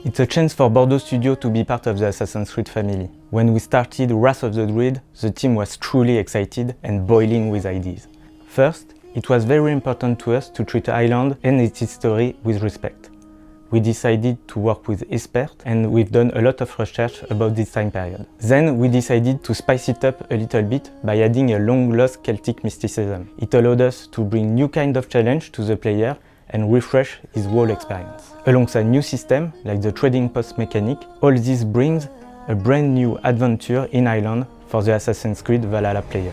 It's a chance for Bordeaux Studio to be part of the Assassin's Creed family. When we started Wrath of the Druid, the team was truly excited and boiling with ideas. First, it was very important to us to treat Ireland and its history with respect. We decided to work with experts, and we've done a lot of research about this time period. Then we decided to spice it up a little bit by adding a long-lost Celtic mysticism. It allowed us to bring new kind of challenge to the player and refresh his whole experience. Alongside new systems like the trading post mechanic, all this brings a brand new adventure in Ireland for the Assassin's Creed Valhalla players.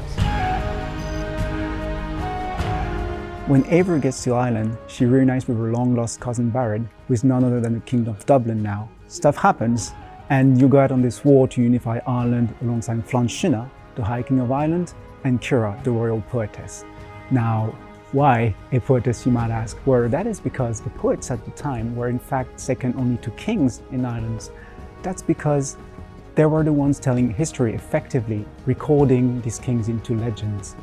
When Eivor gets to Ireland, she reunites with her long-lost cousin Barad, who is none other than the King of Dublin now. Stuff happens, and you go out on this war to unify Ireland alongside Flanshina, the High King of Ireland, and Cura, the royal poetess. Now, why a poetess, you might ask? Well, that is because the poets at the time were in fact second only to kings in Ireland. That's because they were the ones telling history effectively, recording these kings into legends.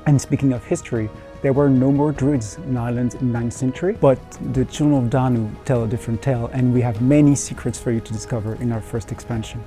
And speaking of history, there were no more Druids in Ireland in the 9th century, but the children of Danu tell a different tale, and we have many secrets for you to discover in our first expansion.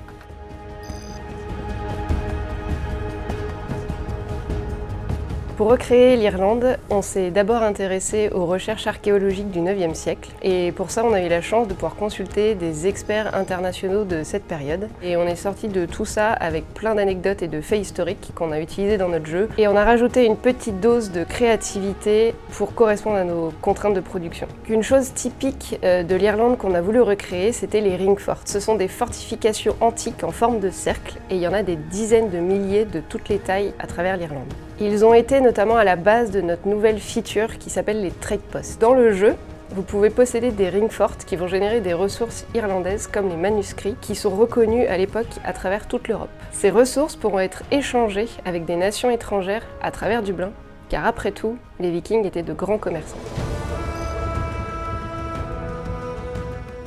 Pour recréer l'Irlande, on s'est d'abord intéressé aux recherches archéologiques du 9e siècle et pour ça on a eu la chance de pouvoir consulter des experts internationaux de cette période et on est sorti de tout ça avec plein d'anecdotes et de faits historiques qu'on a utilisés dans notre jeu et on a rajouté une petite dose de créativité pour correspondre à nos contraintes de production. Une chose typique de l'Irlande qu'on a voulu recréer, c'était les ring forts. Ce sont des fortifications antiques en forme de cercle et il y en a des dizaines de milliers de toutes les tailles à travers l'Irlande. Ils ont été notamment à la base de notre nouvelle feature qui s'appelle les trade posts. Dans le jeu, vous pouvez posséder des ring forts qui vont générer des ressources irlandaises comme les manuscrits qui sont reconnus à l'époque à travers toute l'Europe. Ces ressources pourront être échangées avec des nations étrangères à travers Dublin, car après tout, les Vikings étaient de grands commerçants.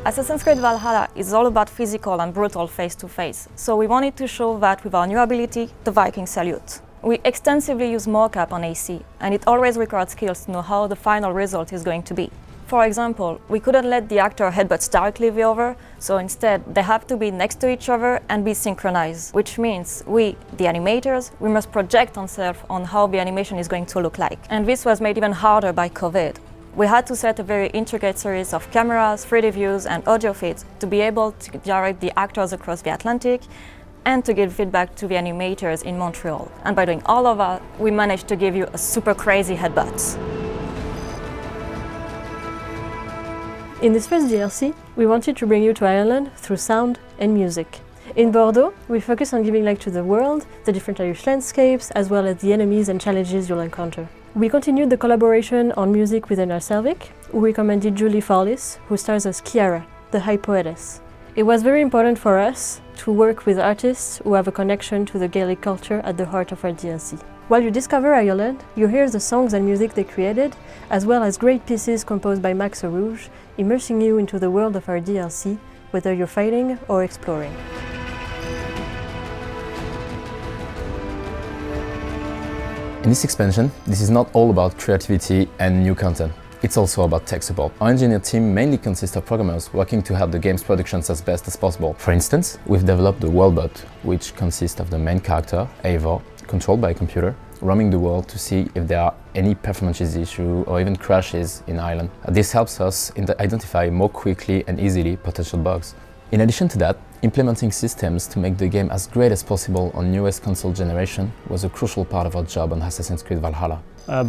Assassin's Creed Valhalla is all about physical and brutal face-to-face, so we wanted to show that with our new ability, the Viking salute. We extensively use mocap on AC, and it always requires skills to know how the final result is going to be. For example, we couldn't let the actor headbutt directly the other, so instead they have to be next to each other and be synchronized, which means we, the animators, we must project ourselves on how the animation is going to look like. And this was made even harder by COVID. We had to set a very intricate series of cameras, 3D views and audio feeds to be able to direct the actors across the Atlantic and to give feedback to the animators in Montreal. And by doing all of that, we managed to give you a super crazy headbutt. In this first DLC, we wanted to bring you to Ireland through sound and music. In Bordeaux, we focus on giving life to the world, the different Irish landscapes, as well as the enemies and challenges you'll encounter. We continued the collaboration on music with Anar Selvik, who recommended Julie Fawlis, who stars as Kiara, the High Poetess. It was very important for us to work with artists who have a connection to the Gaelic culture at the heart of our DLC. While you discover Ireland, you hear the songs and music they created, as well as great pieces composed by Max Rouge, immersing you into the world of our DLC, whether you're fighting or exploring. In this expansion, this is not all about creativity and new content. It's also about tech support. Our engineer team mainly consists of programmers working to help the game's productions as best as possible. For instance, we've developed the Worldbot, which consists of the main character, Eivor, controlled by a computer, roaming the world to see if there are any performance issues or even crashes in Ireland. This helps us identify more quickly and easily potential bugs. In addition to that, implementing systems to make the game as great as possible on newest console generation was a crucial part of our job on Assassin's Creed Valhalla.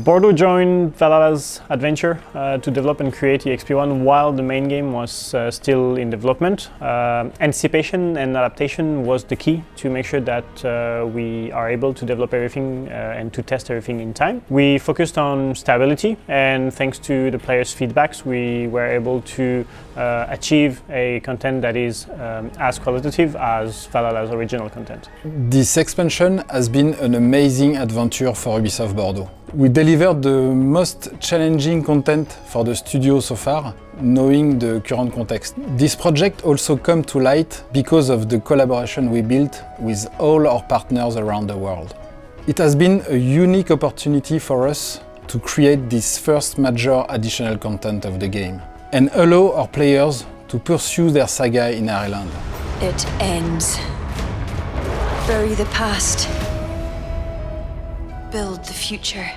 Bordeaux joined Valhalla's adventure to develop and create EXP1 while the main game was still in development. Anticipation and adaptation was the key to make sure that we are able to develop everything and to test everything in time. We focused on stability, and thanks to the players' feedbacks, we were able to achieve a content that is as qualitative as Valhalla's original content. This expansion has been an amazing adventure for Ubisoft Bordeaux. We delivered the most challenging content for the studio so far, knowing the current context. This project also came to light because of the collaboration we built with all our partners around the world. It has been a unique opportunity for us to create this first major additional content of the game and allow our players to pursue their saga in Ireland. It ends. Bury the past. Build the future.